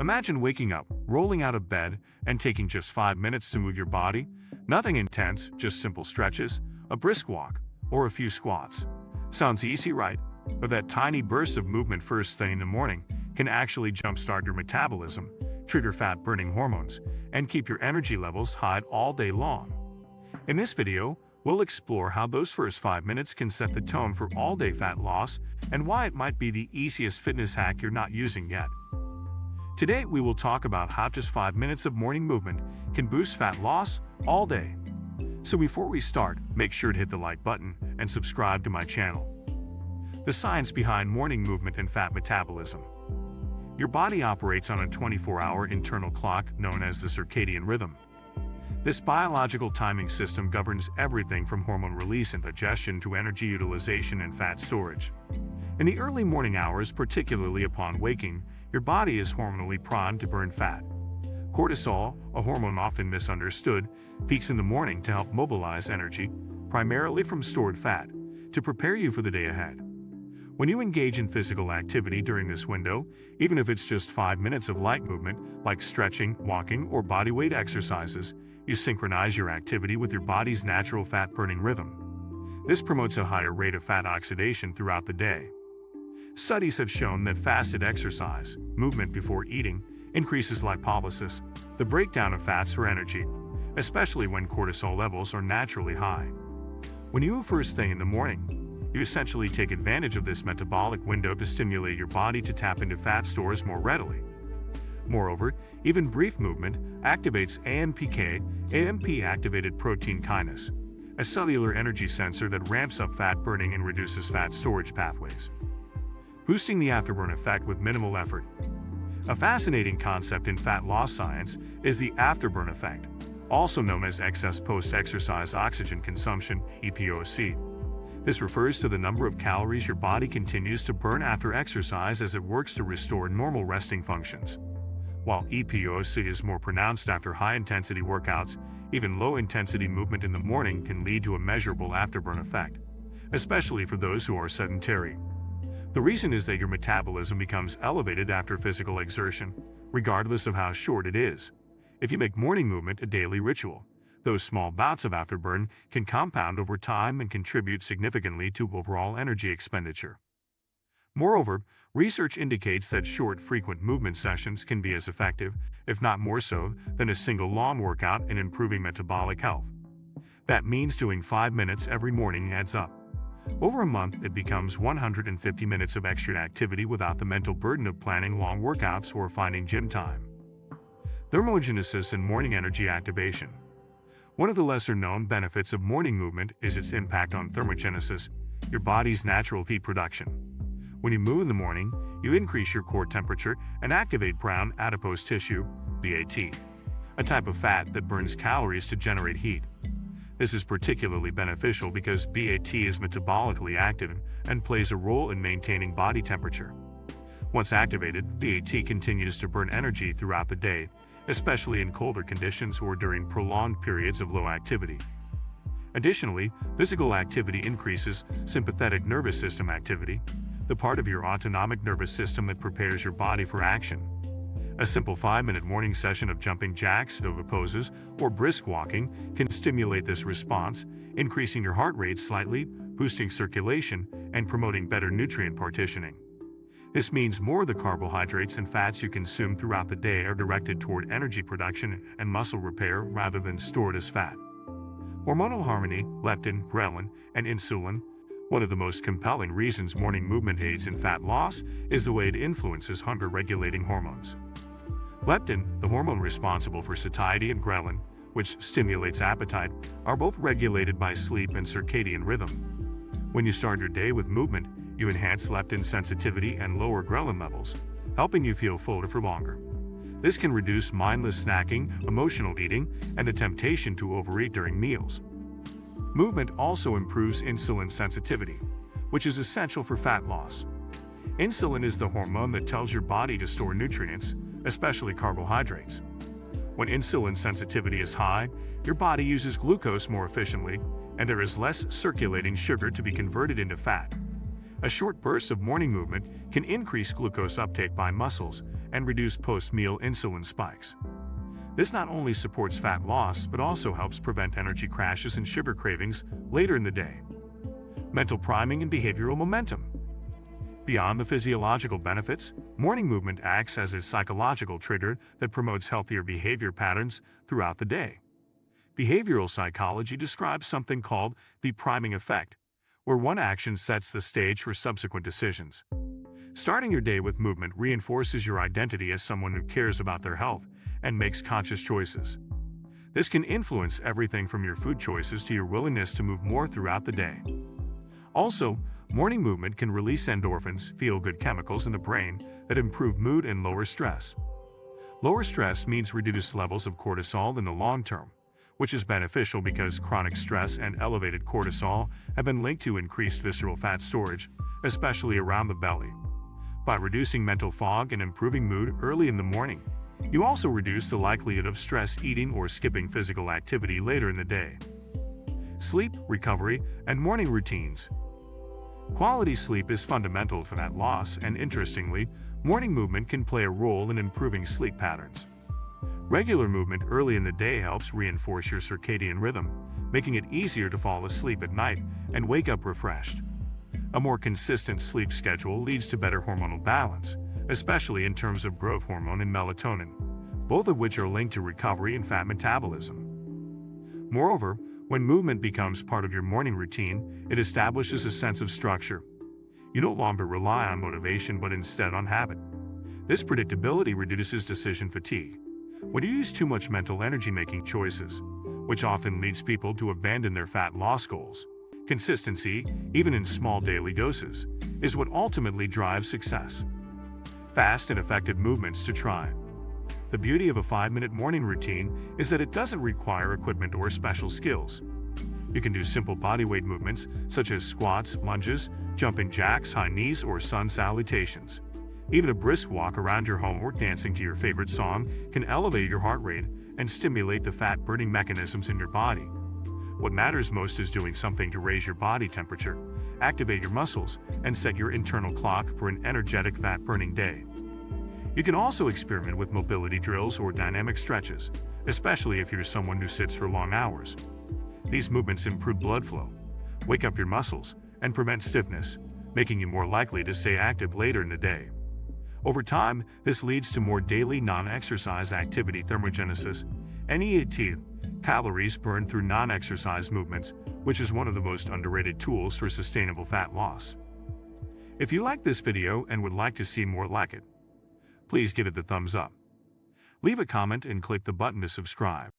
Imagine waking up, rolling out of bed, and taking just 5 minutes to move your body. Nothing intense, just simple stretches, a brisk walk, or a few squats. Sounds easy, right? But that tiny burst of movement first thing in the morning can actually jumpstart your metabolism, trigger fat-burning hormones, and keep your energy levels high all day long. In this video, we'll explore how those first 5 minutes can set the tone for all-day fat loss and why it might be the easiest fitness hack you're not using yet. Today, we will talk about how just 5 minutes of morning movement can boost fat loss all day. So before we start, make sure to hit the like button and subscribe to my channel. The science behind morning movement and fat metabolism. Your body operates on a 24-hour internal clock known as the circadian rhythm. This biological timing system governs everything from hormone release and digestion to energy utilization and fat storage. In the early morning hours, particularly upon waking, your body is hormonally primed to burn fat. Cortisol, a hormone often misunderstood, peaks in the morning to help mobilize energy, primarily from stored fat, to prepare you for the day ahead. When you engage in physical activity during this window, even if it's just 5 minutes of light movement, like stretching, walking, or bodyweight exercises, you synchronize your activity with your body's natural fat-burning rhythm. This promotes a higher rate of fat oxidation throughout the day. Studies have shown that fasted exercise, movement before eating, increases lipolysis, the breakdown of fats for energy, especially when cortisol levels are naturally high. When you move first thing in the morning, you essentially take advantage of this metabolic window to stimulate your body to tap into fat stores more readily. Moreover, even brief movement activates AMPK, AMP-activated protein kinase, a cellular energy sensor that ramps up fat burning and reduces fat storage pathways, boosting the afterburn effect with minimal effort. A fascinating concept in fat loss science is the afterburn effect, also known as excess post-exercise oxygen consumption, EPOC. This refers to the number of calories your body continues to burn after exercise as it works to restore normal resting functions. While EPOC is more pronounced after high-intensity workouts, even low-intensity movement in the morning can lead to a measurable afterburn effect, especially for those who are sedentary. The reason is that your metabolism becomes elevated after physical exertion, regardless of how short it is. If you make morning movement a daily ritual, those small bouts of afterburn can compound over time and contribute significantly to overall energy expenditure. Moreover, research indicates that short, frequent movement sessions can be as effective, if not more so, than a single long workout in improving metabolic health. That means doing 5 minutes every morning adds up. Over a month, it becomes 150 minutes of extra activity without the mental burden of planning long workouts or finding gym time. Thermogenesis and morning energy activation. One of the lesser-known benefits of morning movement is its impact on thermogenesis, your body's natural heat production. When you move in the morning, you increase your core temperature and activate brown adipose tissue, BAT, a type of fat that burns calories to generate heat. This is particularly beneficial because BAT is metabolically active and plays a role in maintaining body temperature. Once activated, BAT continues to burn energy throughout the day, especially in colder conditions or during prolonged periods of low activity. Additionally, physical activity increases sympathetic nervous system activity, the part of your autonomic nervous system that prepares your body for action. A simple 5-minute morning session of jumping jacks, yoga poses, or brisk walking can stimulate this response, increasing your heart rate slightly, boosting circulation, and promoting better nutrient partitioning. This means more of the carbohydrates and fats you consume throughout the day are directed toward energy production and muscle repair rather than stored as fat. Hormonal harmony, leptin, ghrelin, and insulin. One of the most compelling reasons morning movement aids in fat loss is the way it influences hunger-regulating hormones. Leptin, the hormone responsible for satiety, and ghrelin, which stimulates appetite, are both regulated by sleep and circadian rhythm. When you start your day with movement, you enhance leptin sensitivity and lower ghrelin levels, helping you feel fuller for longer. This can reduce mindless snacking, emotional eating, and the temptation to overeat during meals. Movement also improves insulin sensitivity, which is essential for fat loss. Insulin is the hormone that tells your body to store nutrients, especially carbohydrates. When insulin sensitivity is high, your body uses glucose more efficiently, and there is less circulating sugar to be converted into fat. A short burst of morning movement can increase glucose uptake by muscles and reduce post-meal insulin spikes. This not only supports fat loss but also helps prevent energy crashes and sugar cravings later in the day. Mental priming and behavioral momentum. Beyond the physiological benefits, morning movement acts as a psychological trigger that promotes healthier behavior patterns throughout the day. Behavioral psychology describes something called the priming effect, where one action sets the stage for subsequent decisions. Starting your day with movement reinforces your identity as someone who cares about their health and makes conscious choices. This can influence everything from your food choices to your willingness to move more throughout the day. Also, morning movement can release endorphins, feel-good chemicals in the brain that improve mood and lower stress. Lower stress means reduced levels of cortisol in the long term, which is beneficial because chronic stress and elevated cortisol have been linked to increased visceral fat storage, especially around the belly. By reducing mental fog and improving mood early in the morning, you also reduce the likelihood of stress eating or skipping physical activity later in the day. Sleep, recovery, and morning routines. Quality sleep is fundamental for fat loss, and interestingly, morning movement can play a role in improving sleep patterns. Regular movement early in the day helps reinforce your circadian rhythm, making it easier to fall asleep at night and wake up refreshed. A more consistent sleep schedule leads to better hormonal balance, especially in terms of growth hormone and melatonin, both of which are linked to recovery and fat metabolism. Moreover, when movement becomes part of your morning routine, it establishes a sense of structure. You no longer rely on motivation but instead on habit. This predictability reduces decision fatigue. When you use too much mental energy making choices, which often leads people to abandon their fat loss goals, consistency, even in small daily doses, is what ultimately drives success. Fast and effective movements to try. The beauty of a 5-minute morning routine is that it doesn't require equipment or special skills. You can do simple bodyweight movements such as squats, lunges, jumping jacks, high knees, or sun salutations. Even a brisk walk around your home or dancing to your favorite song can elevate your heart rate and stimulate the fat-burning mechanisms in your body. What matters most is doing something to raise your body temperature, activate your muscles, and set your internal clock for an energetic fat-burning day. You can also experiment with mobility drills or dynamic stretches, especially if you're someone who sits for long hours. These movements improve blood flow, wake up your muscles, and prevent stiffness, making you more likely to stay active later in the day. Over time, this leads to more daily non-exercise activity thermogenesis, NEAT, calories burned through non-exercise movements, which is one of the most underrated tools for sustainable fat loss. If you like this video and would like to see more like it, please give it the thumbs up. Leave a comment and click the button to subscribe.